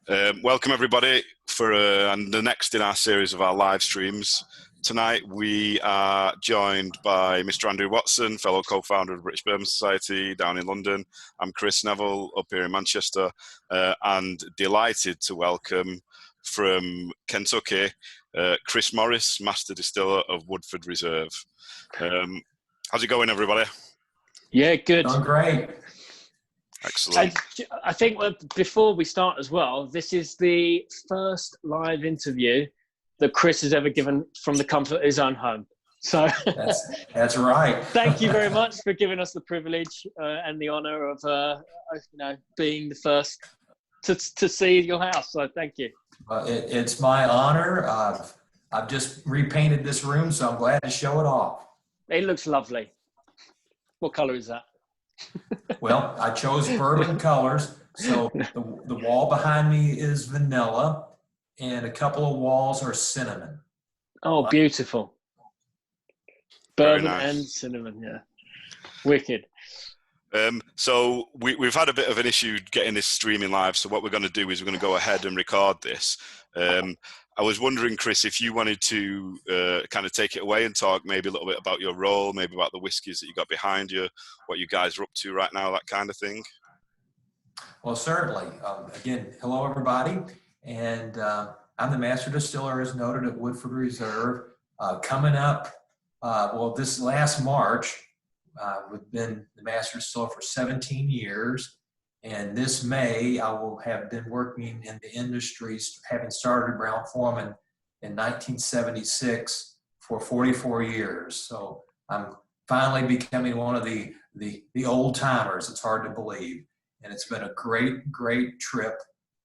Welcome everybody for and the next in our series of our live streams. Tonight we are joined by Mr. Andrew Watson, fellow co-founder of the British Bourbon Society down in London. I'm Chris Neville up here in Manchester, and delighted to welcome from Kentucky, Chris Morris, Master Distiller of Woodford Reserve. How's it going, everybody? Yeah, good. Doing great. Excellent. I think before we start as well, this is the first live interview that Chris has ever given from the comfort of his own home. So that's right. Thank you very much for giving us the privilege and the honor of being the first to see your house. So thank you. It's my honor. I've just repainted this room, so I'm glad to show it off. It looks lovely. What color is that? Well, I chose bourbon colors. So the wall behind me is vanilla, and a couple of walls are cinnamon. Oh, beautiful. Bourbon and cinnamon, yeah. Wicked. So we've had a bit of an issue getting this streaming live. So what we're going to do is we're going to go ahead and record this. I was wondering, Chris, if you wanted to kind of take it away and talk maybe a little bit about your role, maybe about the whiskies that you got behind you, what you guys are up to right now, that kind of thing. Well, certainly. Again, hello, everybody. And I'm the Master Distiller, as noted, at Woodford Reserve. Coming up, this last March, we've been the Master Distiller for 17 years. And this May, I will have been working in the industries, having started Brown-Forman in 1976 for 44 years. So I'm finally becoming one of the old timers. It's hard to believe. And it's been a great trip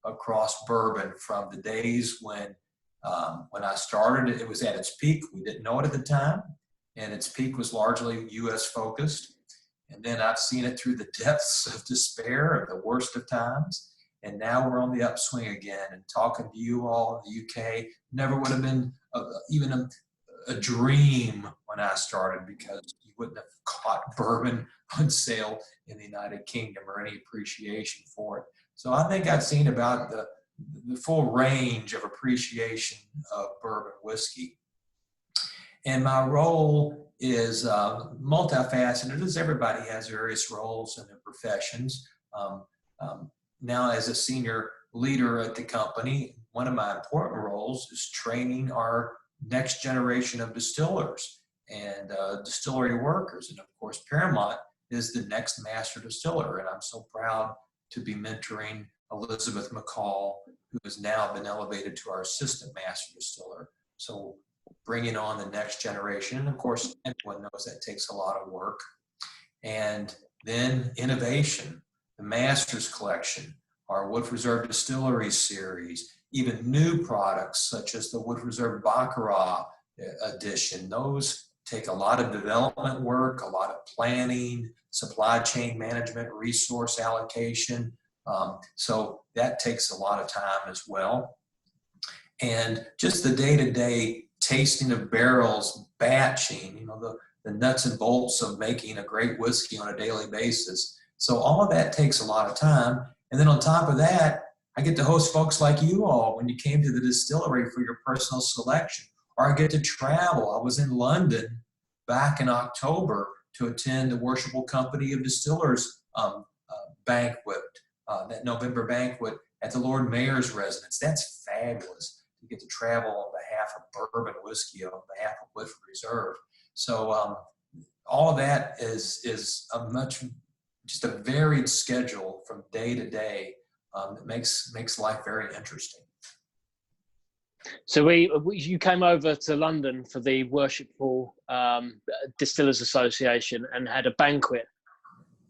across bourbon from the days when I started. It was at its peak. We didn't know it at the time. And its peak was largely U.S. focused. And then I've seen it through the depths of despair of the worst of times. And now we're on the upswing again. And talking to you all in the UK never would have been even a dream when I started, because you wouldn't have caught bourbon on sale in the United Kingdom or any appreciation for it. So I think I've seen about the full range of appreciation of bourbon whiskey. And my role is multifaceted, as everybody has various roles in their professions. Now, as a senior leader at the company, one of my important roles is training our next generation of distillers and distillery workers. And of course, Paramount is the next master distiller. And I'm so proud to be mentoring Elizabeth McCall, who has now been elevated to our assistant master distiller. So bringing on the next generation. And of course, everyone knows that takes a lot of work. And then innovation, the Masters Collection, our Woodford Reserve Distillery series, even new products such as the Woodford Reserve Baccarat edition. Those take a lot of development work, a lot of planning, supply chain management, resource allocation. So that takes a lot of time as well. And just the day-to-day tasting of barrels, batching, the nuts and bolts of making a great whiskey on a daily basis. So all of that takes a lot of time. And then on top of that, I get to host folks like you all when you came to the distillery for your personal selection, or I get to travel. I was in London back in October to attend the Worshipful Company of Distillers banquet, that November banquet at the Lord Mayor's residence. That's fabulous. You get to travel on behalf of bourbon whiskey, on behalf of Woodford Reserve. So all of that is just a varied schedule from day to day that makes life very interesting. So you came over to London for the Worshipful Distillers Association and had a banquet,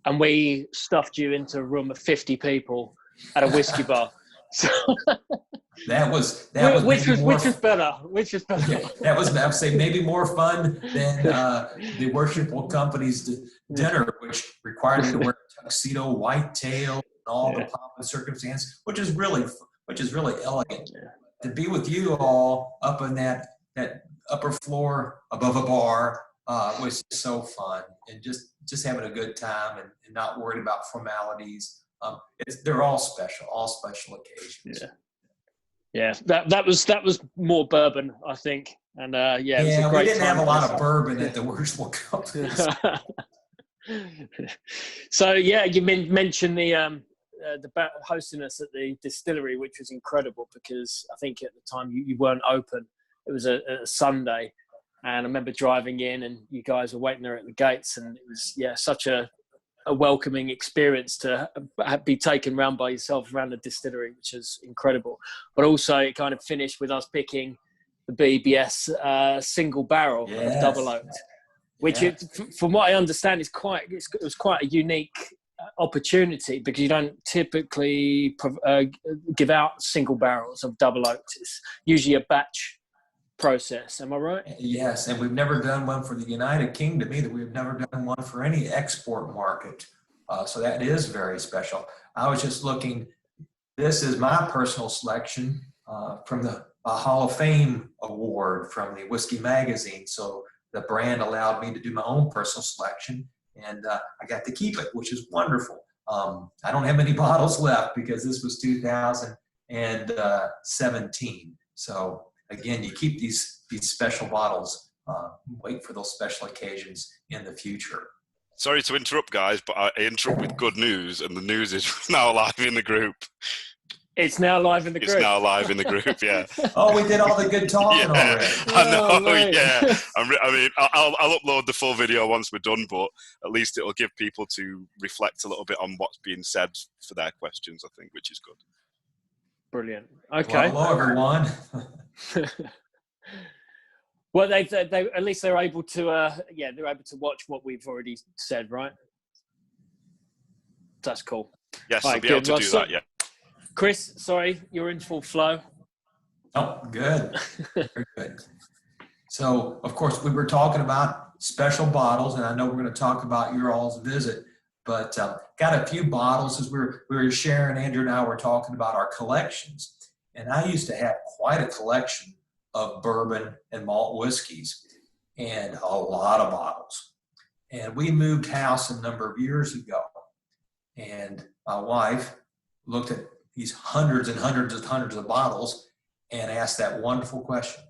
and we stuffed you into a room of 50 people at a whiskey bar. So which is better? Yeah, that was, I would say, maybe more fun than the Worshipful Company's dinner, which required me to wear a tuxedo, white tail, and all the pomp and circumstance, which is really elegant. Yeah. To be with you all up in that upper floor above a bar was so fun, and just having a good time and not worried about formalities. They're all special occasions. Yeah. That was more bourbon, I think. And it was a great we didn't have a lot of us. bourbon at the Worshippable Companies. So you mentioned the hosting us at the distillery, which was incredible because I think at the time you weren't open. It was a Sunday, and I remember driving in and you guys were waiting there at the gates, and it was such a welcoming experience to be taken around by yourself around the distillery, which is incredible. But also it kind of finished with us picking the BBS single barrel of double oaked, which from what I understand it was quite a unique opportunity because you don't typically give out single barrels of double oaked. It's usually a batch process. Am I right? Yes, and we've never done one for the United Kingdom either. We've never done one for any export market. So that is very special. I was just looking, this is my personal selection from the Hall of Fame award from the Whiskey Magazine. So the brand allowed me to do my own personal selection, and I got to keep it, which is wonderful. I don't have many bottles left because this was 2017. So again, you keep these special bottles, wait for those special occasions in the future. Sorry to interrupt, guys, but I interrupt with good news, and the news is now live in the group. It's now live in the group. It's now live in the group, yeah. Oh, we did all the good talking already. I know, mate. yeah. I'll upload the full video once we're done, but at least it'll give people to reflect a little bit on what's being said for their questions, I think, which is good. Brilliant. Okay. Well, hello, everyone. Well, they at least they're able to they're able to watch what we've already said, right? That's cool. Yes, right, they'll be able to do that. Yeah. Chris, sorry, you're in full flow. Oh, good. Very good. So, of course, we were talking about special bottles, and I know we're going to talk about your all's visit, but got a few bottles as we were sharing. Andrew and I were talking about our collections, and I used to have quite a collection of bourbon and malt whiskeys and a lot of bottles. And we moved house a number of years ago, and my wife looked at these hundreds and hundreds and hundreds of bottles and asked that wonderful question.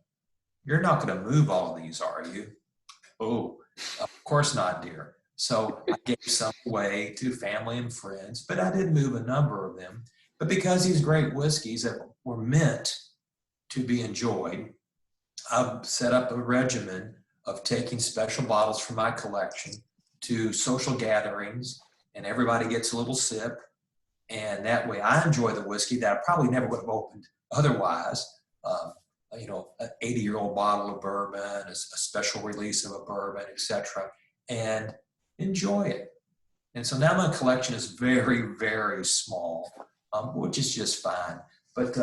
You're not going to move all of these, are you? Oh, of course not, dear. So I gave some away to family and friends, but I did move a number of them. But because these great whiskeys that were meant to be enjoyed, I've set up a regimen of taking special bottles from my collection to social gatherings, and everybody gets a little sip. And that way I enjoy the whiskey that I probably never would have opened otherwise. An 80-year-old bottle of bourbon, a special release of a bourbon, etc., and enjoy it. And so now my collection is very, very small, which is just fine. But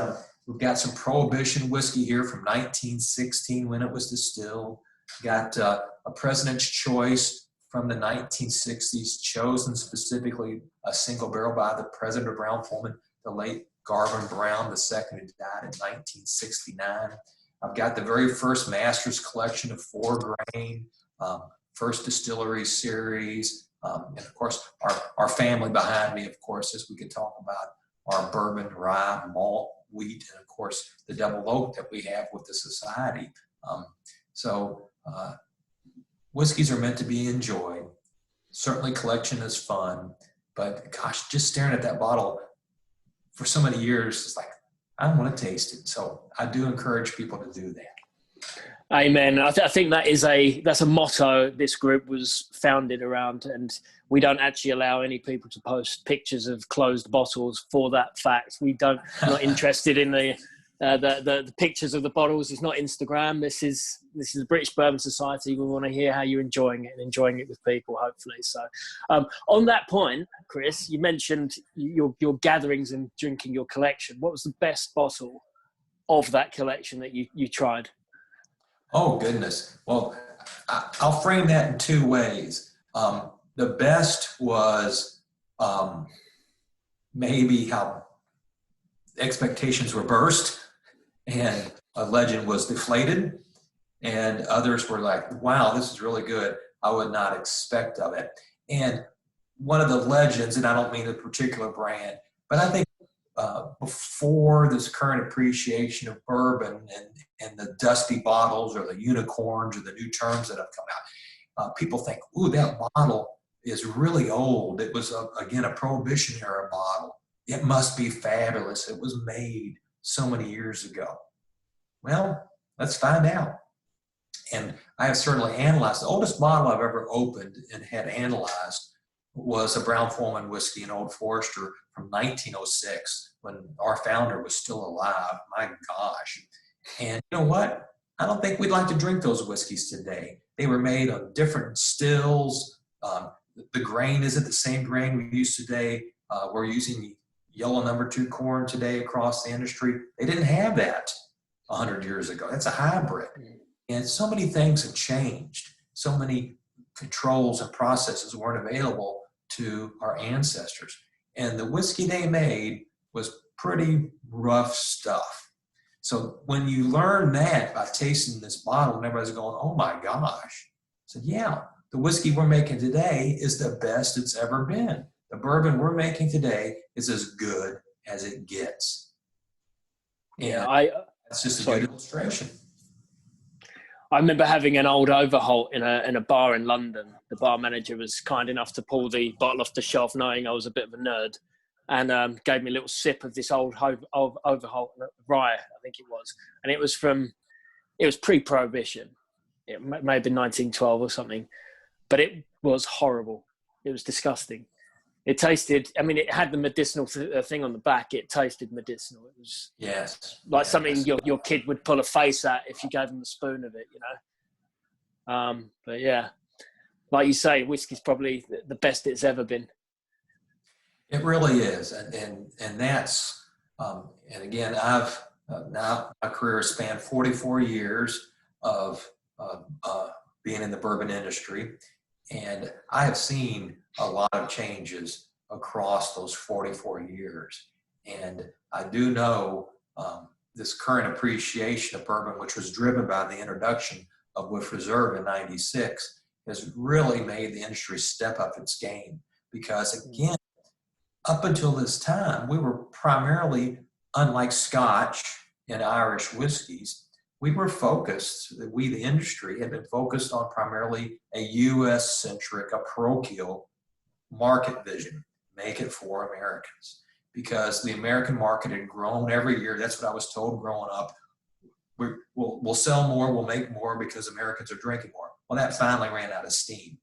we've got some Prohibition whiskey here from 1916 when it was distilled. Got a President's Choice from the 1960s, chosen specifically a single barrel by the President of Brown-Forman, the late Garvin Brown II, who died in 1969. I've got the very first Master's collection of 4-grain, first distillery series, and of course our family behind me, of course, as we could talk about our bourbon, rye, malt, wheat, and of course the double oak that we have with the society. Whiskeys are meant to be enjoyed. Certainly collection is fun, but gosh, just staring at that bottle for so many years, it's like, I want to taste it. So I do encourage people to do that. Amen. I think that's a motto this group was founded around, and we don't actually allow any people to post pictures of closed bottles for that fact. Not interested in the pictures of the bottles. It's not Instagram. This is the British Bourbon Society. We want to hear how you're enjoying it and enjoying it with people, hopefully. So on that point, Chris, you mentioned your gatherings and drinking your collection. What was the best bottle of that collection that you tried? Oh, goodness. Well, I'll frame that in two ways. The best was maybe how expectations were burst and a legend was deflated, and others were like, wow, this is really good. I would not expect of it. And one of the legends, and I don't mean a particular brand, but I think before this current appreciation of bourbon and the dusty bottles or the unicorns or the new terms that have come out, people think, ooh, that bottle is really old. It was, again, a Prohibition era bottle. It must be fabulous. It was made so many years ago. Well, let's find out. And I have certainly analyzed. The oldest bottle I've ever opened and had analyzed was a Brown-Forman whiskey, an Old Forester from 1906, when our founder was still alive. My gosh. And you know what? I don't think we'd like to drink those whiskeys today. They were made of different stills. The grain isn't the same grain we use today. We're using yellow number 2 corn today across the industry. They didn't have that 100 years ago. That's a hybrid. And so many things have changed. So many controls and processes weren't available to our ancestors. And the whiskey they made was pretty rough stuff. So when you learn that by tasting this bottle, and everybody's going, oh my gosh. I said, yeah, the whiskey we're making today is the best it's ever been. The bourbon we're making today is as good as it gets. Yeah, that's just a good illustration. I remember having an old Overholt in a bar in London. The bar manager was kind enough to pull the bottle off the shelf, knowing I was a bit of a nerd, and gave me a little sip of this old Overholt rye, I think it was. And it was pre-Prohibition. It may have been 1912 or something, but it was horrible. It was disgusting. It tasted, I mean, it had the medicinal thing on the back. It tasted medicinal. It was something your kid would pull a face at if you gave them a spoon of it, you know. But yeah, like you say, whiskey's probably the best it's ever been. It really is. And that's, and again, I've now my career spanned 44 years of being in the bourbon industry. And I have seen a lot of changes across those 44 years. And I do know this current appreciation of bourbon, which was driven by the introduction of Woodford Reserve in '96, has really made the industry step up its game. Because again, up until this time, we were primarily, unlike Scotch and Irish whiskeys, we were focused, we, the industry, had been focused on primarily a U.S.-centric, a parochial market vision, make it for Americans. Because the American market had grown every year. That's what I was told growing up. We'll sell more, we'll make more because Americans are drinking more. Well, that finally ran out of steam.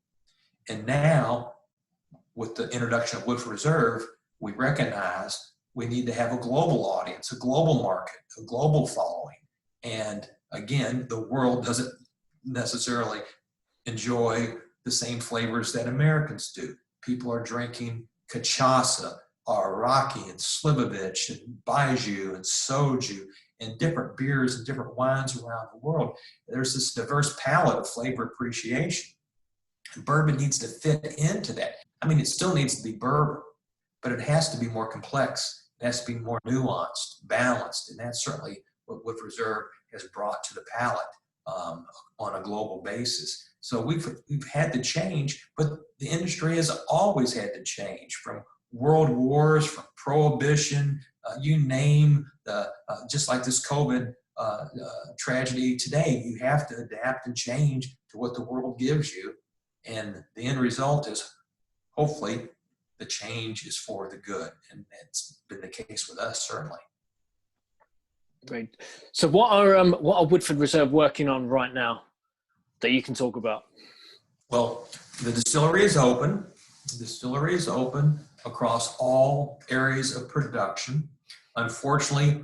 And now, with the introduction of Woodford Reserve, we recognize we need to have a global audience, a global market, a global following. And again, the world doesn't necessarily enjoy the same flavors that Americans do. People are drinking cachaça, Araki, and Slivovich, and Baijiu, and Soju, and different beers and different wines around the world. There's this diverse palette of flavor appreciation. And bourbon needs to fit into that. I mean, it still needs to be bourbon, but it has to be more complex. It has to be more nuanced, balanced, and that's certainly what Woodford Reserve has brought to the palate on a global basis. So we've had to change, but the industry has always had to change, from world wars, from prohibition, you name just like this COVID tragedy today, you have to adapt and change to what the world gives you. And the end result is hopefully the change is for the good. And that's been the case with us, certainly. Great. So what are Woodford Reserve working on right now that you can talk about? Well, the distillery is open. The distillery is open across all areas of production. Unfortunately,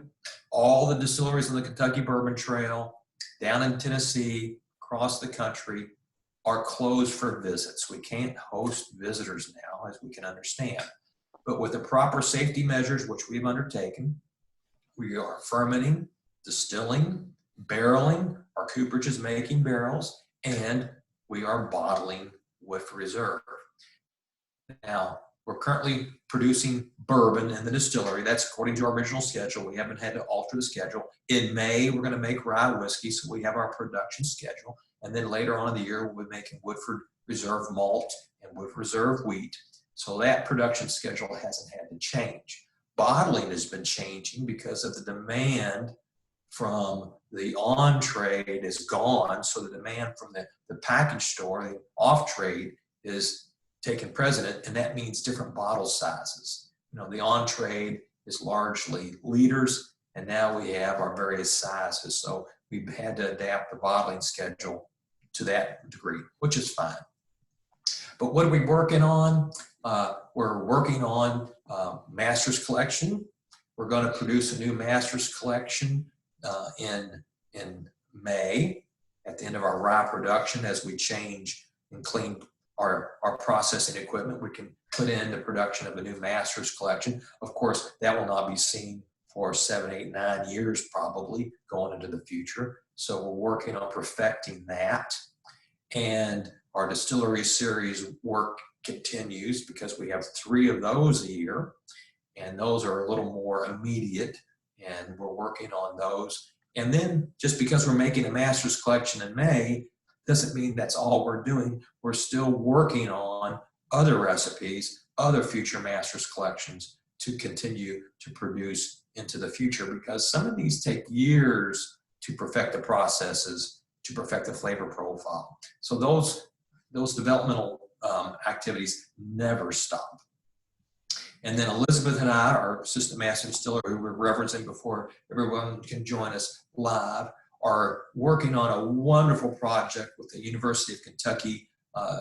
all the distilleries on the Kentucky Bourbon Trail, down in Tennessee, across the country, are closed for visits. We can't host visitors now, as we can understand. But with the proper safety measures, which we've undertaken, we are fermenting, distilling, barreling. Our cooperage is making barrels, and we are bottling Woodford Reserve. Now, we're currently producing bourbon in the distillery. That's according to our original schedule. We haven't had to alter the schedule. In May, we're going to make rye whiskey, so we have our production schedule. And then later on in the year, we'll be making Woodford Reserve malt and Woodford Reserve wheat. So that production schedule hasn't had to change. Bottling has been changing because of the demand from the on-trade is gone, so the demand from the package store, the off-trade, is taking precedent, and that means different bottle sizes. You know, the on-trade is largely liters, and now we have our various sizes. So we've had to adapt the bottling schedule to that degree, which is fine. But what are we working on? We're working on Master's Collection. We're going to produce a new Master's Collection in May at the end of our rye production. As we change and clean our processing equipment, we can put in the production of a new Master's Collection. Of course, that will not be seen for 7, 8, 9 years probably going into the future. So we're working on perfecting that. And our distillery series work continues because we have 3 of those a year, and those are a little more immediate, and we're working on those. And then just because we're making a Master's Collection in May doesn't mean that's all we're doing. We're still working on other recipes, other future Master's Collections to continue to produce into the future, because some of these take years to perfect the processes, to perfect the flavor profile. So those developmental activities never stop. And then Elizabeth and I, our assistant master distiller, who we're referencing before everyone can join us live, are working on a wonderful project with the University of Kentucky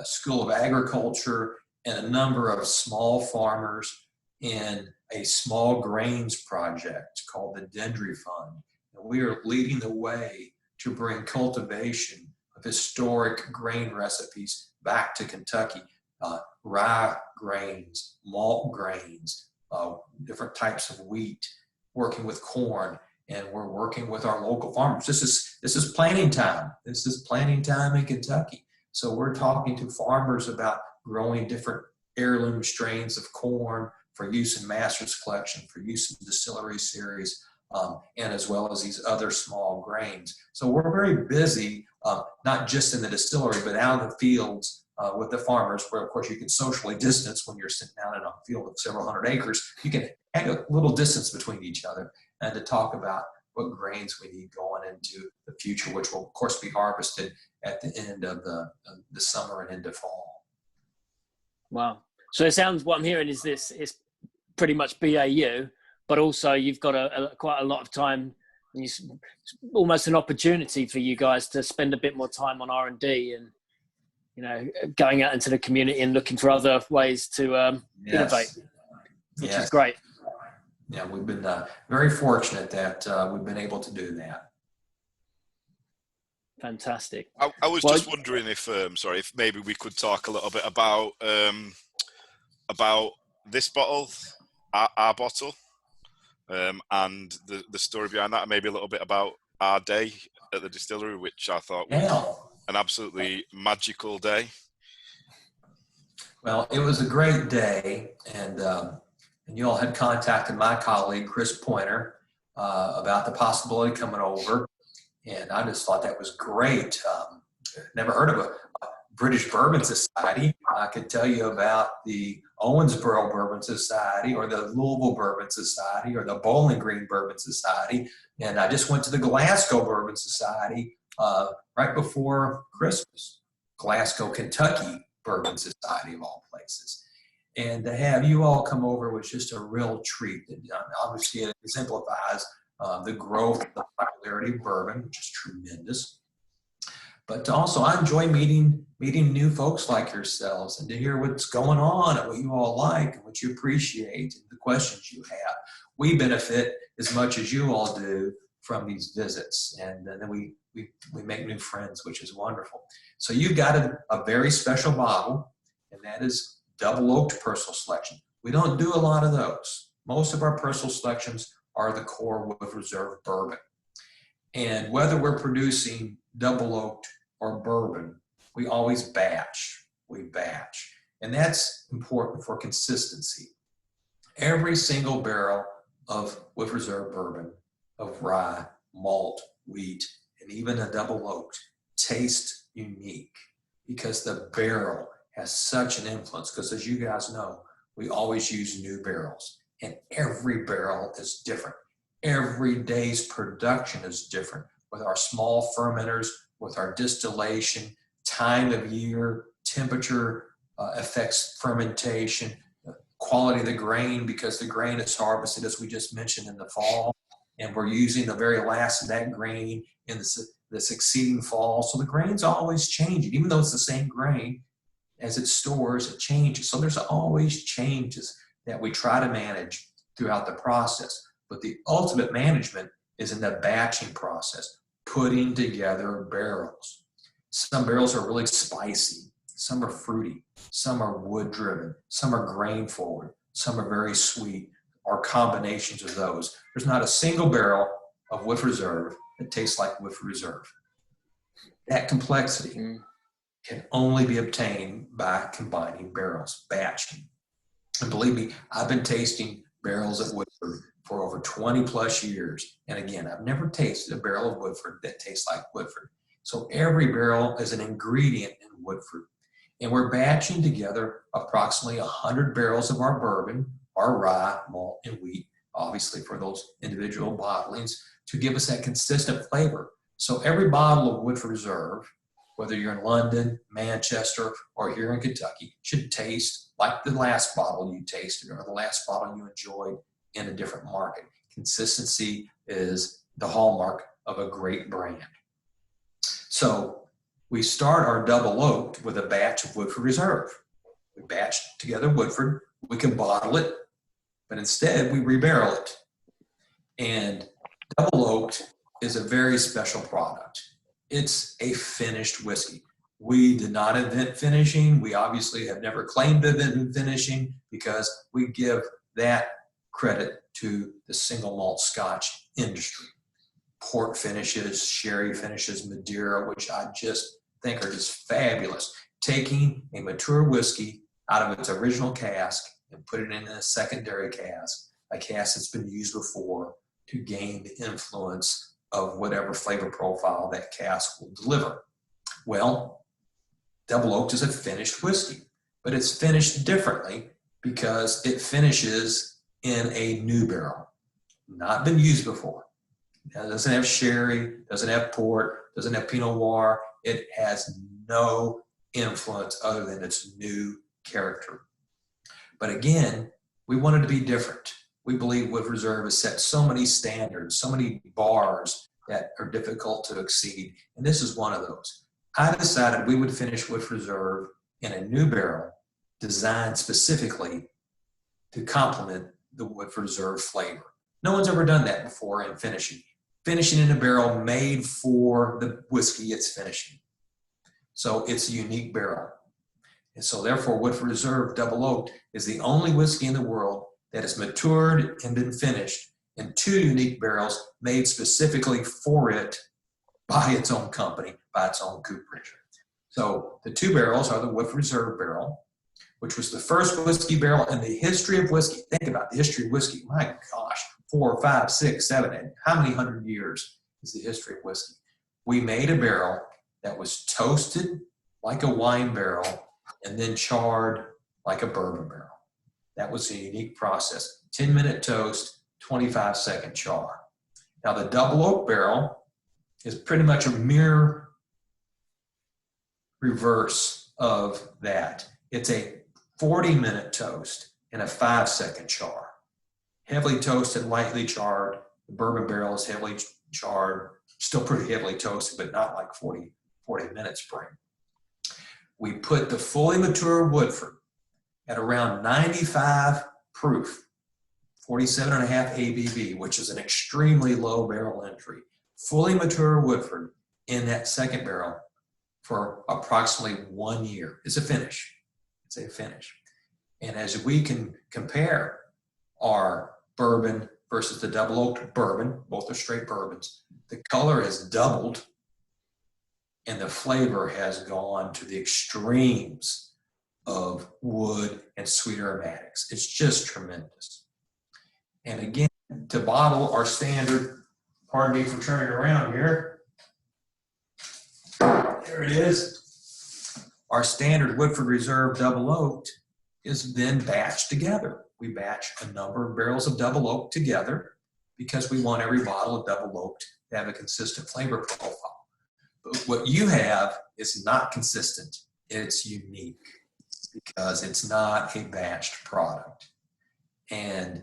School of Agriculture and a number of small farmers in a small grains project called the Dendry Fund. And we are leading the way to bring cultivation of historic grain recipes back to Kentucky. Rye grains, malt grains, different types of wheat, working with corn, and we're working with our local farmers. This is planting time. This is planting time in Kentucky. So we're talking to farmers about growing different heirloom strains of corn for use in Master's Collection, for use in distillery series, and as well as these other small grains. So we're very busy, not just in the distillery, but out in the fields with the farmers, where of course you can socially distance when you're sitting down in a field of several hundred acres. You can have a little distance between each other and to talk about what grains we need going into the future, which will of course be harvested at the end of the summer and into fall. Wow. So it sounds, what I'm hearing is this is pretty much BAU, but also you've got quite a lot of time, and it's almost an opportunity for you guys to spend a bit more time on R&D and, you know, going out into the community and looking for other ways to innovate, which is great. Yeah, we've been very fortunate that we've been able to do that. Fantastic. I was just wondering if maybe we could talk a little bit about this bottle, our bottle, and the story behind that, and maybe a little bit about our day at the distillery, which I thought was an absolutely magical day. Well, it was a great day, and you all had contacted my colleague, Chris Pointer, about the possibility of coming over, and I just thought that was great. Never heard of a British Bourbon Society. I could tell you about the Owensboro Bourbon Society, or the Louisville Bourbon Society, or the Bowling Green Bourbon Society, and I just went to the Glasgow Bourbon Society right before Christmas. Glasgow, Kentucky Bourbon Society, of all places. And to have you all come over was just a real treat. And obviously, it exemplifies the growth, the popularity of bourbon, which is tremendous. But also, I enjoy meeting new folks like yourselves, and to hear what's going on and what you all like and what you appreciate and the questions you have. We benefit as much as you all do from these visits, and then we make new friends, which is wonderful. So you've got a very special bottle, and that is double oaked personal selection. We don't do a lot of those. Most of our personal selections are the core Woodford Reserve bourbon. And whether we're producing double oaked or bourbon, we always batch. We batch. And that's important for consistency. Every single barrel of Woodford Reserve bourbon, of rye, malt, wheat, and even a double oaked tastes unique, because the barrel has such an influence. Because as you guys know, we always use new barrels. And every barrel is different. Every day's production is different with our small fermenters, with our distillation, time of year, temperature affects fermentation, quality of the grain, because the grain is harvested, as we just mentioned, in the fall, and we're using the very last of that grain in the succeeding fall. So the grain's always changing. Even though it's the same grain, as it stores, it changes. So there's always changes that we try to manage throughout the process. But the ultimate management is in the batching process, putting together barrels. Some barrels are really spicy, some are fruity, some are wood driven, some are grain forward, some are very sweet, or combinations of those. There's not a single barrel of Woodford Reserve that tastes like Woodford Reserve. That complexity can only be obtained by combining barrels, batching. And believe me, I've been tasting barrels at Woodford for over 20 plus years. And again, I've never tasted a barrel of Woodford that tastes like Woodford. So every barrel is an ingredient in Woodford. And we're batching together approximately 100 barrels of our bourbon, our rye, malt, and wheat, obviously for those individual bottlings, to give us that consistent flavor. So every bottle of Woodford Reserve, whether you're in London, Manchester, or here in Kentucky, should taste like the last bottle you tasted or the last bottle you enjoyed in a different market. Consistency is the hallmark of a great brand. So we start our double oaked with a batch of Woodford Reserve. We batch together Woodford. We can bottle it, but instead we rebarrel it. And double oaked is a very special product. It's a finished whiskey. We did not invent finishing. We obviously have never claimed to invent finishing because we give that credit to the single malt Scotch industry. Port finishes, sherry finishes, Madeira, which I just think are just fabulous. Taking a mature whiskey out of its original cask and put it in a secondary cask, a cask that's been used before, to gain the influence of whatever flavor profile that cask will deliver. Well, double oaked is a finished whiskey, but it's finished differently because it finishes in a new barrel, not been used before. Now, it doesn't have sherry, doesn't have port, doesn't have Pinot Noir. It has no influence other than its new character. But again, we wanted to be different. We believe Woodford Reserve has set so many standards, so many bars that are difficult to exceed. And this is one of those. I decided we would finish Woodford Reserve in a new barrel designed specifically to complement the Woodford Reserve flavor. No one's ever done that before in finishing. Finishing in a barrel made for the whiskey it's finishing. So it's a unique barrel. And so therefore Woodford Reserve Double Oaked is the only whiskey in the world that is matured and been finished in two unique barrels made specifically for it by its own company, by its own cooperage. So the two barrels are the Woodford Reserve barrel, which was the first whiskey barrel in the history of whiskey. Think about the history of whiskey. My gosh, 4, 5, 6, 7, 8. How many hundred years is the history of whiskey? We made a barrel that was toasted like a wine barrel and then charred like a bourbon barrel. That was a unique process. 10-minute toast, 25-second char. Now the double oak barrel is pretty much a mirror reverse of that. It's a 40-minute toast and a 5-second char. Heavily toasted, lightly charred. The bourbon barrel is heavily charred, still pretty heavily toasted, but not like 40 minutes bring. We put the fully mature Woodford at around 95 proof, 47.5 ABV, which is an extremely low barrel entry. Fully mature Woodford in that second barrel for approximately 1 year. It's a finish. It's a finish. And as we can compare our bourbon versus the double oaked bourbon, both are straight bourbons, the color has doubled and the flavor has gone to the extremes of wood and sweet aromatics. It's just tremendous. And again, to bottle our standard, pardon me for turning around here. There it is. Our standard Woodford Reserve Double Oaked is then batched together. We batch a number of barrels of double oak together because we want every bottle of double oaked to have a consistent flavor profile. But what you have is not consistent. It's unique because it's not a batched product. And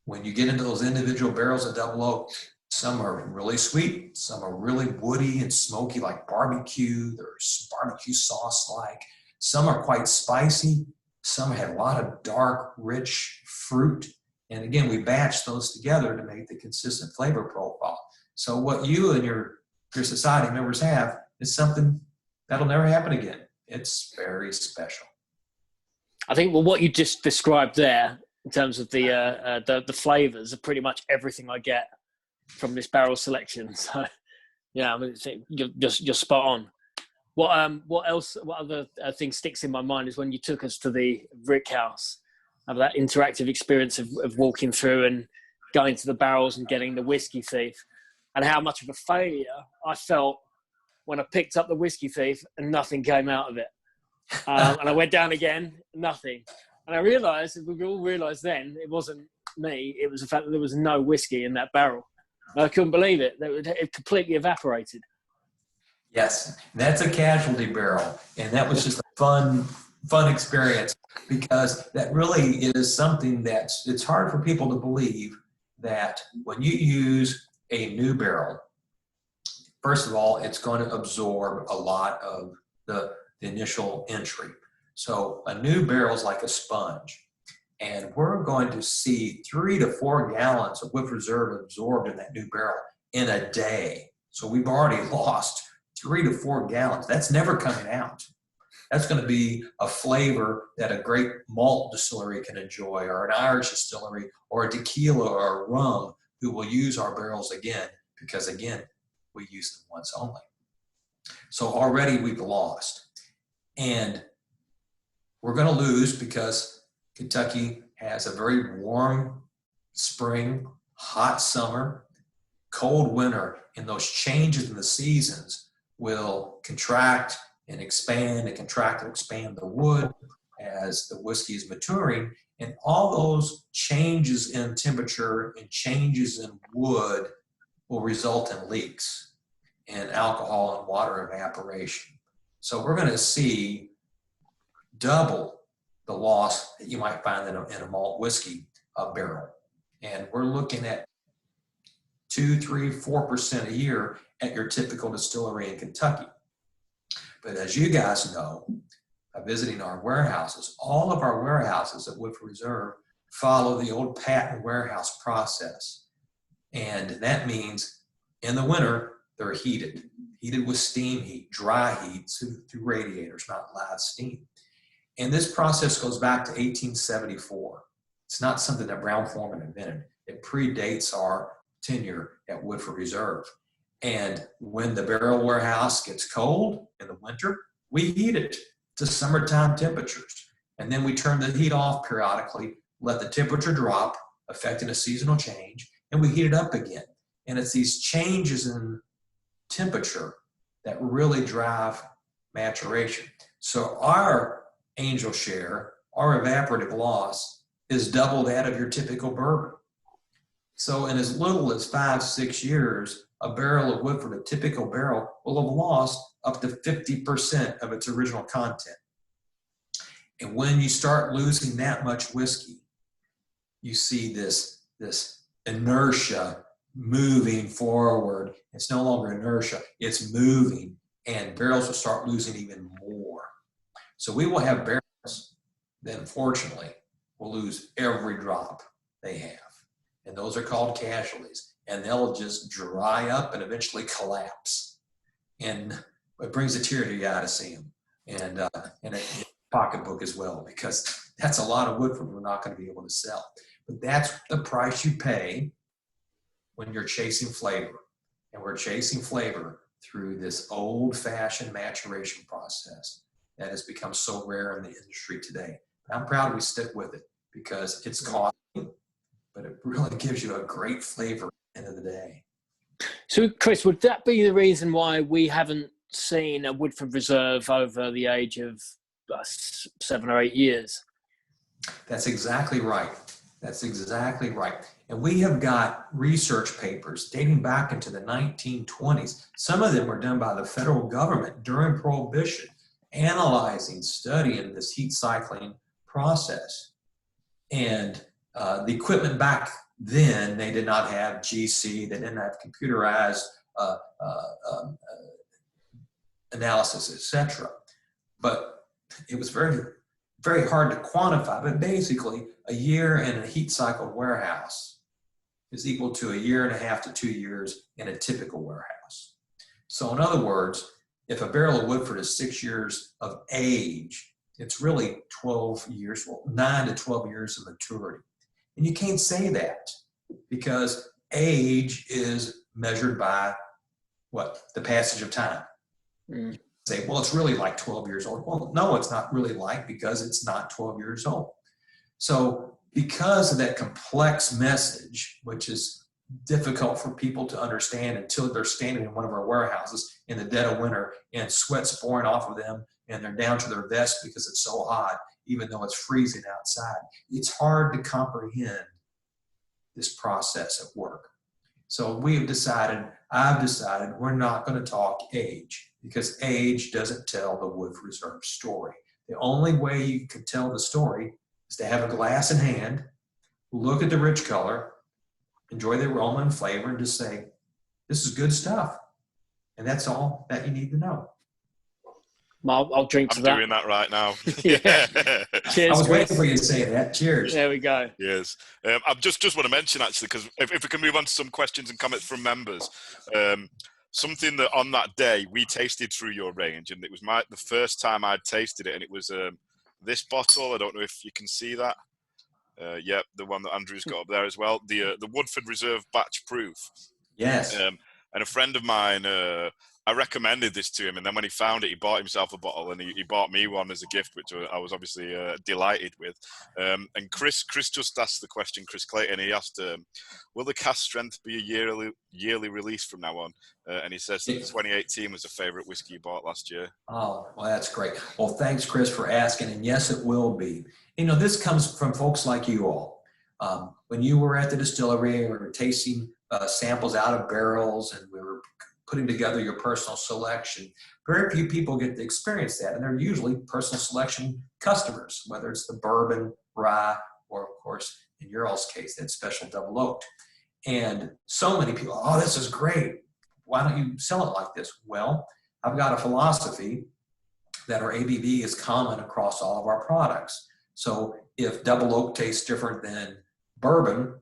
when you get into those individual barrels of double oak, some are really sweet, some are really woody and smoky like barbecue, there's barbecue sauce-like. Some are quite spicy, some have a lot of dark, rich fruit. And again, we batch those together to make the consistent flavor profile. So what you and your society members have is something that'll never happen again. It's very special. I think, well, what you just described there in terms of the flavors are pretty much everything I get from this barrel selection. So yeah, I mean, you're spot on. What else? What other thing sticks in my mind is when you took us to the Rick House, of that interactive experience of walking through and going to the barrels and getting the whiskey thief, and how much of a failure I felt when I picked up the whiskey thief and nothing came out of it. And I went down again, nothing. And I realised, we all realised then, it wasn't me, it was the fact that there was no whiskey in that barrel. I couldn't believe it. It completely evaporated. Yes, that's a casualty barrel. And that was just a fun experience, because that really is something it's hard for people to believe that when you use a new barrel, first of all, it's going to absorb a lot of the initial entry. So a new barrel is like a sponge. And we're going to see 3 to 4 gallons of Woodford Reserve absorbed in that new barrel in a day. So we've already lost 3 to 4 gallons. That's never coming out. That's going to be a flavor that a great malt distillery can enjoy, or an Irish distillery, or a tequila or a rum, who will use our barrels again, because again, we use them once only. So already we've lost. And we're going to lose because Kentucky has a very warm spring, hot summer, cold winter, and those changes in the seasons will contract and expand and contract and expand the wood as the whiskey is maturing. And all those changes in temperature and changes in wood will result in leaks and alcohol and water evaporation. So we're going to see double the loss that you might find in a malt whiskey barrel. And we're looking at 2, 3, 4% a year at your typical distillery in Kentucky. But as you guys know, by visiting our warehouses, all of our warehouses at Woodford Reserve follow the old patent warehouse process. And that means in the winter, they're heated with steam heat, dry heat through radiators, not live steam. And this process goes back to 1874. It's not something that Brown-Forman invented. It predates our tenure at Woodford Reserve. And when the barrel warehouse gets cold in the winter, we heat it to summertime temperatures. And then we turn the heat off periodically, let the temperature drop, affecting a seasonal change, and we heat it up again. And it's these changes in temperature that really drive maturation. So our angel share, our evaporative loss, is double that of your typical bourbon. So in as little as 5-6 years, a barrel of Woodford, a typical barrel, will have lost up to 50% of its original content. And when you start losing that much whiskey, you see this inertia moving forward. It's no longer inertia, it's moving, and barrels will start losing even more. So we will have barrels that unfortunately will lose every drop they have. And those are called casualties. And they'll just dry up and eventually collapse. And it brings a tear to your eye to see them. And a pocketbook as well, because that's a lot of Woodford we're not going to be able to sell. But that's the price you pay when you're chasing flavor. And we're chasing flavor through this old-fashioned maturation process that has become so rare in the industry today. But I'm proud we stick with it, because it's costly, but it really gives you a great flavor at the end of the day. So, Chris, would that be the reason why we haven't seen a Woodford Reserve over the age of 7 or 8 years? That's exactly right. That's exactly right. And we have got research papers dating back into the 1920s. Some of them were done by the federal government during Prohibition, analyzing, studying this heat cycling process. And the equipment back then, they did not have GC, they didn't have computerized analysis, etc. But it was very, very hard to quantify. But basically, a year in a heat cycle warehouse is equal to a year and a half to 2 years in a typical warehouse. So in other words, if a barrel of Woodford is 6 years of age, it's really 12 years, well, 9 to 12 years of maturity. And you can't say that because age is measured by what? The passage of time. Mm. Say, well, it's really like 12 years old. Well, no, it's not really like, because it's not 12 years old. So because of that complex message, which is difficult for people to understand until they're standing in one of our warehouses in the dead of winter and sweat's pouring off of them and they're down to their vest because it's so hot, even though it's freezing outside, it's hard to comprehend this process at work. So I've decided, we're not going to talk age, because age doesn't tell the Woodford Reserve story. The only way you can tell the story is to have a glass in hand, look at the rich color, enjoy the aroma and flavor, and just say, this is good stuff. And that's all that you need to know. I'll drink to I'm that. I'm doing that right now. Yeah. Cheers, I was Chris. waiting for you to say that. Cheers. There we go. Yes. I just want to mention, actually, because if we can move on to some questions and comments from members, something that on that day we tasted through your range, and it was the first time I'd tasted it, and it was this bottle. I don't know if you can see that. Yep, the one that Andrew's got up there as well. The Woodford Reserve Batch Proof. Yes. And a friend of mine, I recommended this to him, and then when he found it, he bought himself a bottle, and he bought me one as a gift, which I was obviously delighted with. And Chris just asked the question, Chris Clayton, he asked, will the cask strength be a yearly release from now on? And he says that 2018 was a favourite whiskey he bought last year. Oh, well, that's great. Well, thanks, Chris, for asking, and yes, it will be. You know, this comes from folks like you all. When you were at the distillery, we were tasting samples out of barrels, and we were putting together your personal selection. Very few people get to experience that, and they're usually personal selection customers, whether it's the bourbon, rye, or of course, in your all's case, that special double oaked. And so many people, oh, this is great. Why don't you sell it like this? Well, I've got a philosophy that our ABV is common across all of our products. So if double oak tastes different than bourbon,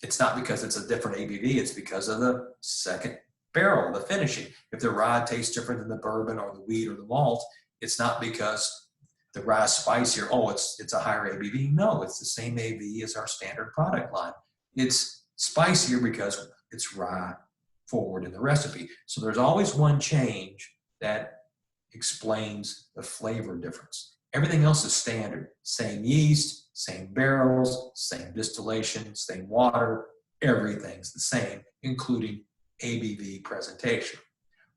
it's not because it's a different ABV, it's because of the second barrel, the finishing. If the rye tastes different than the bourbon or the wheat or the malt, it's not because the rye is spicier. Oh, it's a higher ABV. No, it's the same ABV as our standard product line. It's spicier because it's rye forward in the recipe. So there's always one change that explains the flavor difference. Everything else is standard. Same yeast, same barrels, same distillation, same water. Everything's the same, including ABV presentation.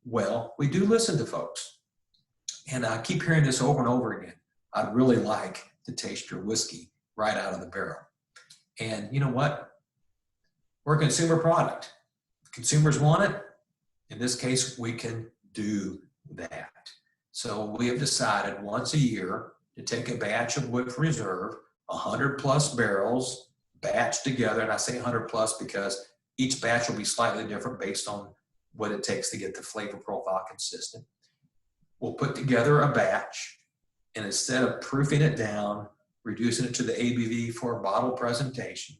Well, we do listen to folks. And I keep hearing this over and over again. I'd really like to taste your whiskey right out of the barrel. And you know what? We're a consumer product. If consumers want it. In this case, we can do that. So we have decided once a year to take a batch of Woodford Reserve, 100 plus barrels, batched together. And I say 100 plus because each batch will be slightly different based on what it takes to get the flavor profile consistent. We'll put together a batch, and instead of proofing it down, reducing it to the ABV for a bottle presentation,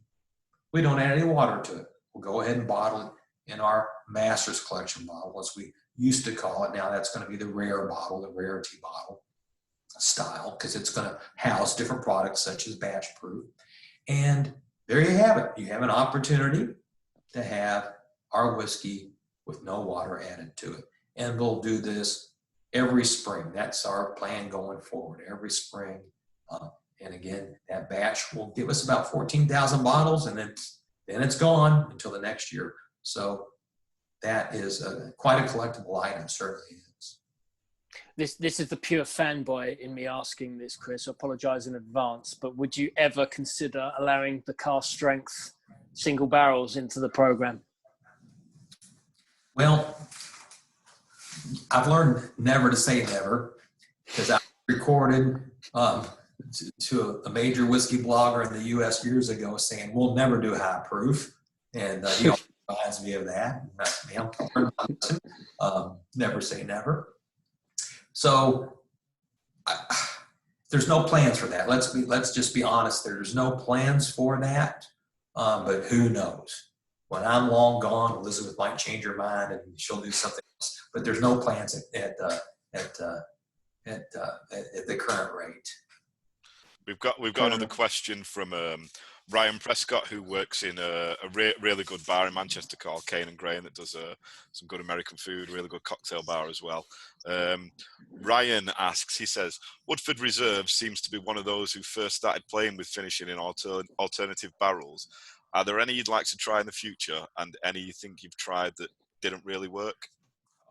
we don't add any water to it. We'll go ahead and bottle it in our Master's Collection bottle, as we used to call it. Now that's going to be the rare bottle, the rarity bottle style, because it's going to house different products such as batch proof. And there you have it. You have an opportunity to have our whiskey with no water added to it. And we'll do this every spring. That's our plan going forward, every spring. And again, that batch will give us about 14,000 bottles, and then it's gone until the next year. So that is quite a collectible item, certainly is. this is the pure fanboy in me asking this, Chris. I apologize in advance, but would you ever consider allowing the cask strength single barrels into the program? Well, I've learned never to say never, because I recorded to a major whiskey blogger in the U.S. years ago saying, we'll never do high proof. And he always reminds me of that. Never say never. So there's no plans for that. Let's just be honest. There's no plans for that, but who knows? When I'm long gone, Elizabeth might change her mind and she'll do something else. But there's no plans at the current rate. We've got another question from Ryan Prescott, who works in a really good bar in Manchester called Cane and Grain that does some good American food, really good cocktail bar as well. Ryan asks, he says, Woodford Reserve seems to be one of those who first started playing with finishing in alternative barrels. Are there any you'd like to try in the future, and any you think you've tried that didn't really work?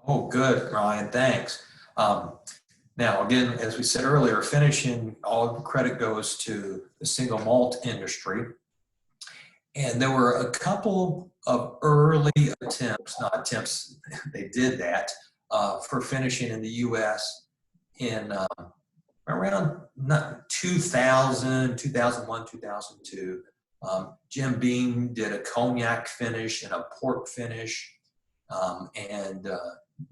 Oh, good, Ryan, thanks. Now, again, as we said earlier, finishing, all the credit goes to the single malt industry. And there were a couple of early attempts, they did that, for finishing in the U.S. in around 2000, 2001, 2002. Jim Beam did a cognac finish and a port finish, and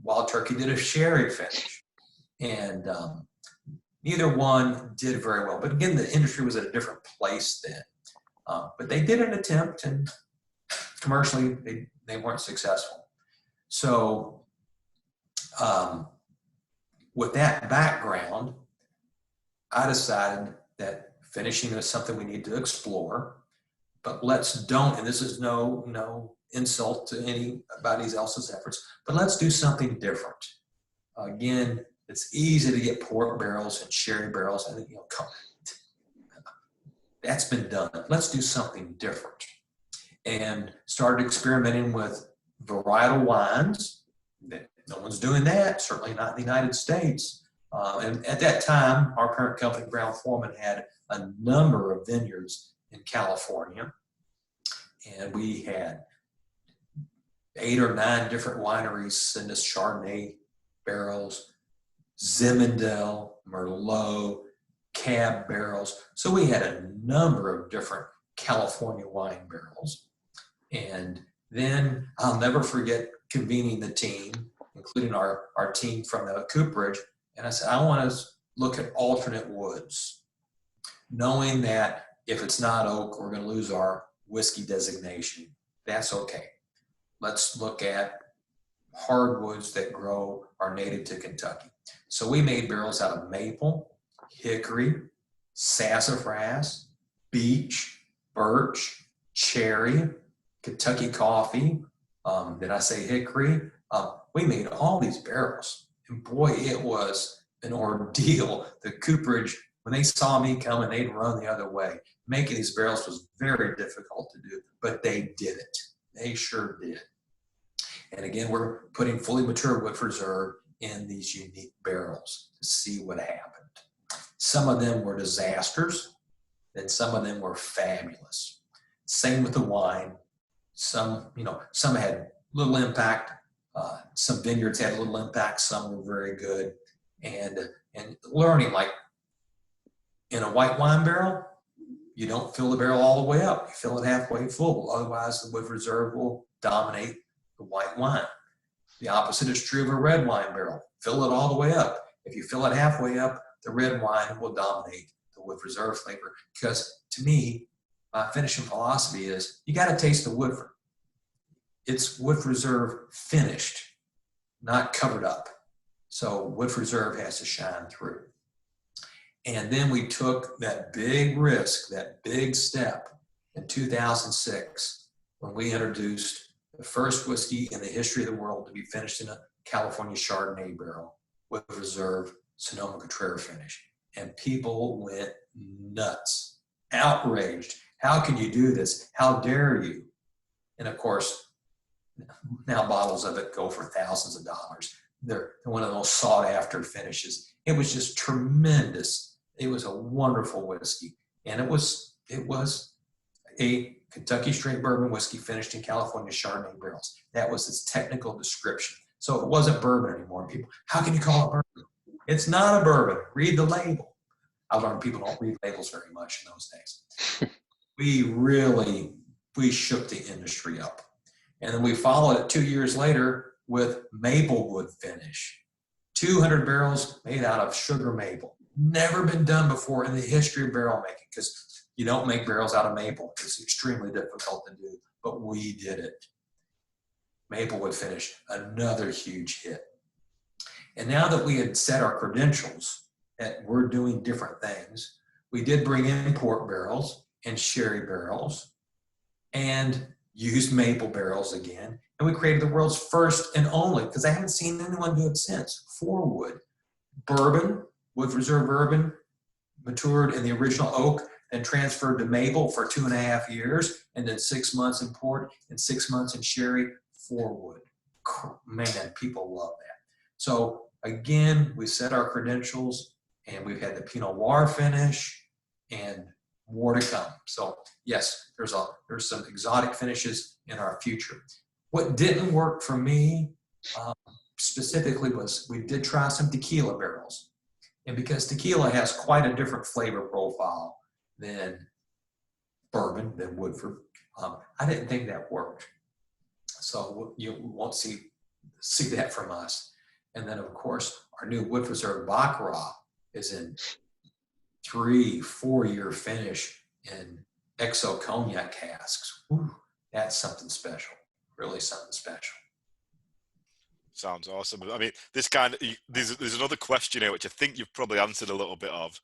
Wild Turkey did a sherry finish. And neither one did very well. But again, the industry was at a different place then. But they did an attempt, and commercially, they weren't successful. So with that background, I decided that finishing is something we need to explore. But and this is no insult to anybody else's efforts, but let's do something different. Again, it's easy to get port barrels and sherry barrels, and that's been done. Let's do something different. And started experimenting with varietal wines. No one's doing that, certainly not in the United States. And at that time, our parent company, Brown-Forman, had a number of vineyards in California. And we had 8 or 9 different wineries send us Chardonnay barrels, Zinfandel, Merlot, Cab barrels. So we had a number of different California wine barrels. And then I'll never forget convening the team, including our team from the cooperage. And I said, I want to look at alternate woods, knowing that if it's not oak, we're going to lose our whiskey designation. That's okay. Let's look at hardwoods that are native to Kentucky. So we made barrels out of maple, hickory, sassafras, beech, birch, cherry, Kentucky coffee. Did I say hickory? We made all these barrels. And boy, it was an ordeal. The cooperage, when they saw me coming, they'd run the other way. Making these barrels was very difficult to do, but they did it. They sure did. And again, we're putting fully mature Woodford Reserve in these unique barrels to see what happened. Some of them were disasters, and some of them were fabulous. Same with the wine. Some had little impact. Some vineyards had a little impact. Some were very good. And learning, like in a white wine barrel, you don't fill the barrel all the way up. You fill it halfway full. Otherwise, the Woodford Reserve will dominate the white wine. The opposite is true of a red wine barrel. Fill it all the way up. If you fill it halfway up, the red wine will dominate the Woodford Reserve flavor. Because to me, my finishing philosophy is you got to taste the Woodford. It's Woodford Reserve finished, not covered up. So Woodford Reserve has to shine through. And then we took that big risk, that big step in 2006 when we introduced the first whiskey in the history of the world to be finished in a California Chardonnay barrel with Reserve Sonoma-Cutrer finish. And people went nuts, outraged. How can you do this? How dare you? And of course, now bottles of it go for thousands of dollars. they're one of the most sought after finishes. It was just tremendous. It was a wonderful whiskey. And it was a Kentucky straight bourbon whiskey finished in California Chardonnay barrels. That was its technical description. So it wasn't bourbon anymore. People, how can you call it bourbon? It's not a bourbon. Read the label. I learned people don't read labels very much in those days. We shook the industry up. And then we followed it 2 years later with Maplewood finish. 200 barrels made out of sugar maple. Never been done before in the history of barrel making, because you don't make barrels out of maple. It's extremely difficult to do, but we did it. Maplewood finish, another huge hit. And now that we had set our credentials that we're doing different things, we did bring in port barrels and sherry barrels and used maple barrels again. And we created the world's first and only, because I haven't seen anyone do it since, 4-wood bourbon, Woodford Reserve bourbon, matured in the original oak, then transferred to maple for 2.5 years, and then 6 months in port and 6 months in sherry, 4-wood. Man, people love that. So again, we set our credentials, and we've had the Pinot Noir finish and more to come. So yes, there's some exotic finishes in our future. What didn't work for me specifically was we did try some tequila barrels. And because tequila has quite a different flavor profile than bourbon, than Woodford, I didn't think that worked. So you won't see that from us. And then, of course, our new Woodford Reserve Baccarat is in 3-4 year finish in XO cognac casks. Ooh, that's something special, really something special. Sounds awesome. I mean, there's another question here which I think you've probably answered a little bit of,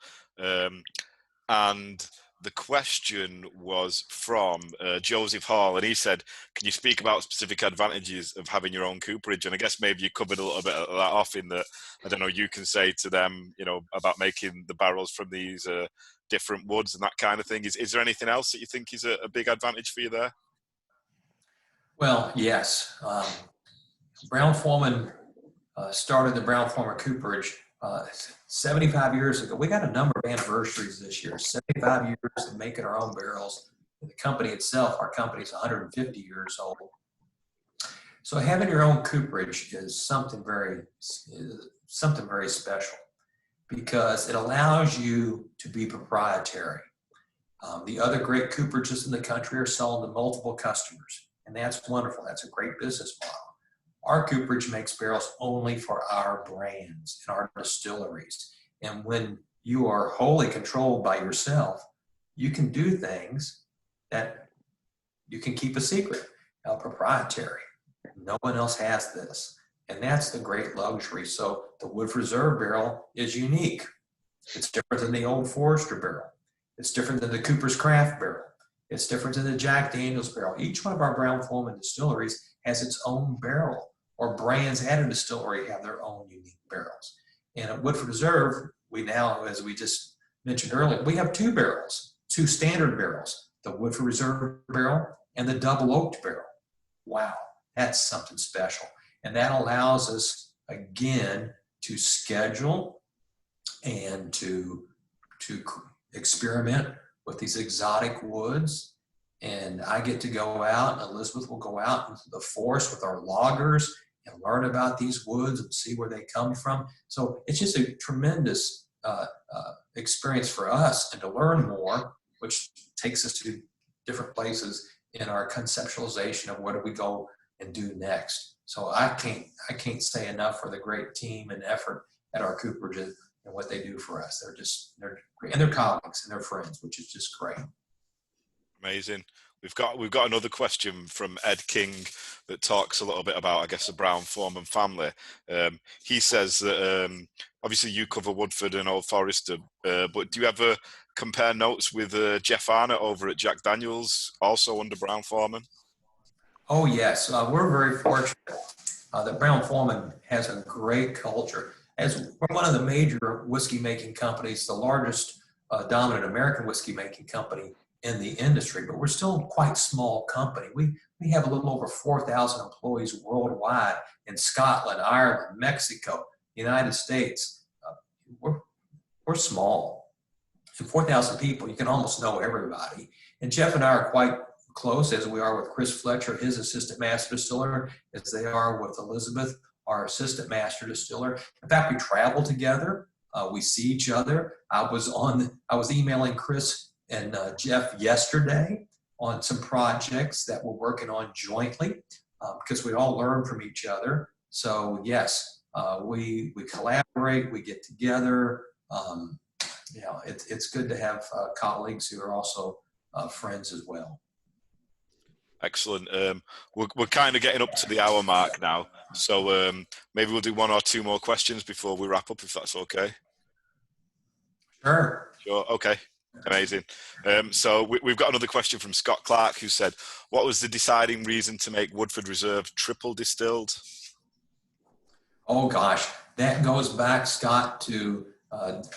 and the question was from Joseph Hall, and he said, "Can you speak about specific advantages of having your own cooperage?" And I guess maybe you covered a little bit of that off in that. I don't know. You can say to them, about making the barrels from these different woods and that kind of thing. Is there anything else that you think is a big advantage for you there? Well, yes. Brown-Forman started the Brown-Forman cooperage 75 years ago. We got a number of anniversaries this year, 75 years of making our own barrels. The company itself, our company is 150 years old. So having your own cooperage is something very special, because it allows you to be proprietary. The other great cooperages in the country are selling to multiple customers, and that's wonderful. That's a great business model. Our cooperage makes barrels only for our brands and our distilleries. And when you are wholly controlled by yourself, you can do things that you can keep a secret, proprietary. No one else has this. And that's the great luxury. So the Woodford Reserve barrel is unique. It's different than the Old Forester barrel. It's different than the Cooper's Craft barrel. It's different than the Jack Daniel's barrel. Each one of our Brown-Forman distilleries has its own barrel, or brands at a distillery have their own unique barrels. And at Woodford Reserve, we now, as we just mentioned earlier, we have 2 barrels, 2 standard barrels, the Woodford Reserve barrel and the double oaked barrel. Wow, that's something special. And that allows us, again, to schedule and to experiment with these exotic woods. And I get to go out, and Elizabeth will go out into the forest with our loggers and learn about these woods and see where they come from. So it's just a tremendous experience for us, and to learn more, which takes us to different places in our conceptualization of what do we go and do next. So I can't say enough for the great team and effort at our cooperage and what they do for us. They're great, and their colleagues and their friends, which is just great. Amazing. We've got another question from Ed King that talks a little bit about, I guess, the Brown-Forman family. He says that obviously you cover Woodford and Old Forester, but do you ever compare notes with Jeff Arnott over at Jack Daniel's, also under Brown-Forman? Oh yes, we're very fortunate that Brown-Forman has a great culture. As we're one of the major whiskey making companies, the largest dominant American whiskey making company in the industry, but we're still a quite small company. We have a little over 4,000 employees worldwide in Scotland, Ireland, Mexico, United States. We're small. So 4,000 people, you can almost know everybody. And Jeff and I are quite close, as we are with Chris Fletcher, his assistant master distiller, as they are with Elizabeth, our assistant master distiller. In fact, we travel together. We see each other. I was emailing Chris and Jeff yesterday on some projects that we're working on jointly because we all learn from each other. So yes, we collaborate, we get together. It's good to have colleagues who are also friends as well. Excellent. We're kind of getting up to the hour mark now, so maybe we'll do one or two more questions before we wrap up, if that's okay. Sure. Sure. Okay. Amazing. So we've got another question from Scott Clark, who said, "What was the deciding reason to make Woodford Reserve triple distilled?" Oh gosh, that goes back, Scott, to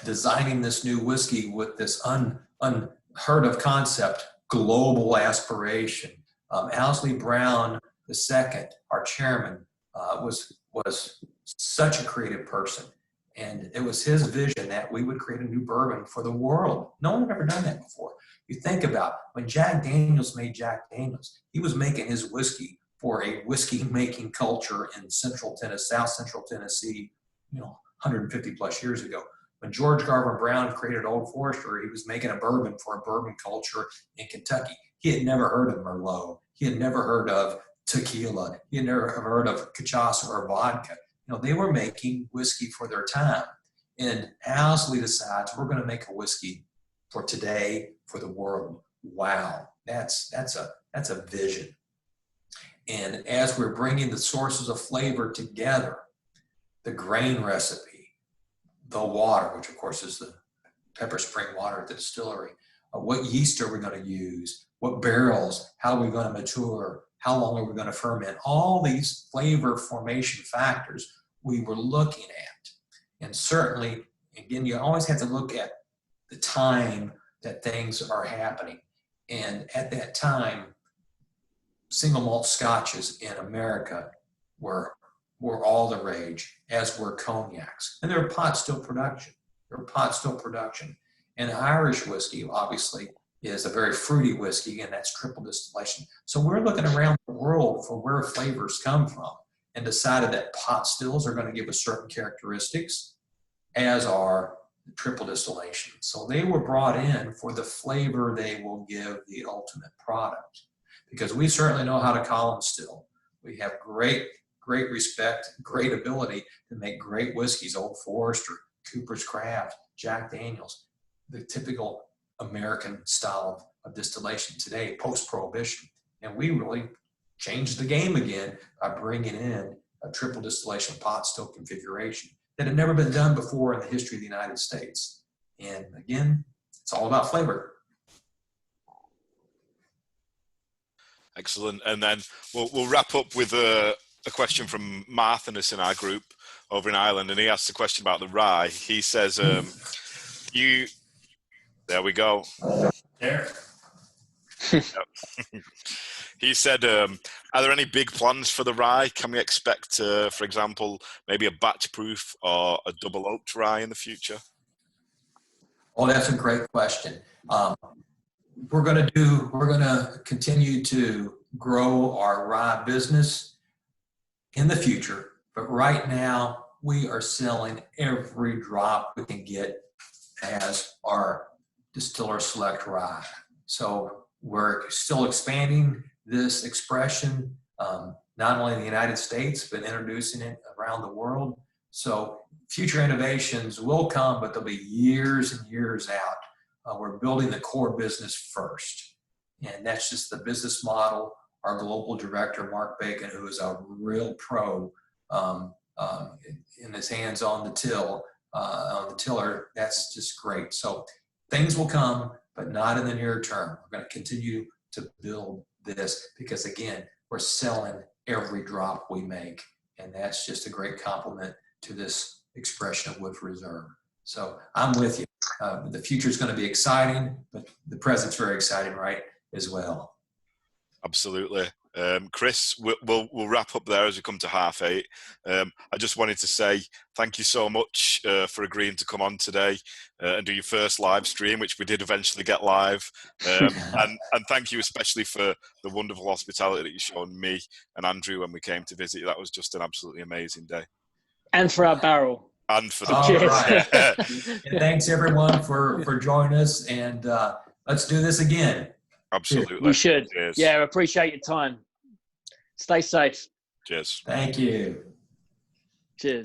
designing this new whiskey with this unheard of concept, global aspiration. Owsley Brown II, our chairman, was such a creative person. And it was his vision that we would create a new bourbon for the world. No one had ever done that before. You think about when Jack Daniels made Jack Daniels, he was making his whiskey for a whiskey making culture in South Central Tennessee, 150 plus years ago. When George Garvin Brown created Old Forester, he was making a bourbon for a bourbon culture in Kentucky. He had never heard of Merlot. He had never heard of tequila. He had never heard of cachaça or vodka. They were making whiskey for their time. And Owsley decides, we're going to make a whiskey for today, for the world. Wow, that's a vision. And as we're bringing the sources of flavor together, the grain recipe, the water, which of course is the pepper spring water at the distillery, what yeast are we going to use, what barrels, how are we going to mature, how long are we going to ferment, all these flavor formation factors we were looking at. And certainly, again, you always have to look at the time that things are happening. And at that time, single malt scotches in America were all the rage, as were cognacs. And they were pot still production. And Irish whiskey, obviously, is a very fruity whiskey, and that's triple distillation. So we're looking around the world for where flavors come from and decided that pot stills are going to give us certain characteristics, as are triple distillation. So they were brought in for the flavor they will give the ultimate product. Because we certainly know how to column still. We have great respect, great ability to make great whiskeys, Old Forester, Cooper's Craft, Jack Daniels, the typical American style of distillation today, post-prohibition. And we really changed the game again by bringing in a triple distillation pot still configuration that had never been done before in the history of the United States. And again, it's all about flavor. Excellent. And then we'll wrap up with a question from Marthinus in our group over in Ireland, and he asked a question about the rye. He says, there we go. There. He said, are there any big plans for the rye? Can we expect, for example, maybe a batch proof or a double oaked rye in the future? Oh, that's a great question. We're going to continue to grow our rye business in the future, but right now we are selling every drop we can get as our Distiller Select rye. So we're still expanding this expression, not only in the United States, but introducing it around the world. So future innovations will come, but they'll be years and years out. We're building the core business first. And that's just the business model. Our global director, Mark Bacon, who is a real pro in his hands on the tiller, that's just great. So things will come, but not in the near term. We're going to continue to build this because, again, we're selling every drop we make. And that's just a great compliment to this expression of Woodford Reserve. So I'm with you. The future is going to be exciting, but the present's very exciting, right, as well. Absolutely. Chris, we'll wrap up there as we come to 8:30. I just wanted to say thank you so much for agreeing to come on today and do your first live stream, which we did eventually get live. And thank you especially for the wonderful hospitality that you've shown me and Andrew when we came to visit you. That was just an absolutely amazing day. And for our barrel. And for the All right. yeah. And thanks everyone for joining us, and let's do this again. Absolutely. We should. Cheers. Yeah, appreciate your time. Stay safe. Cheers. Thank you. Cheers.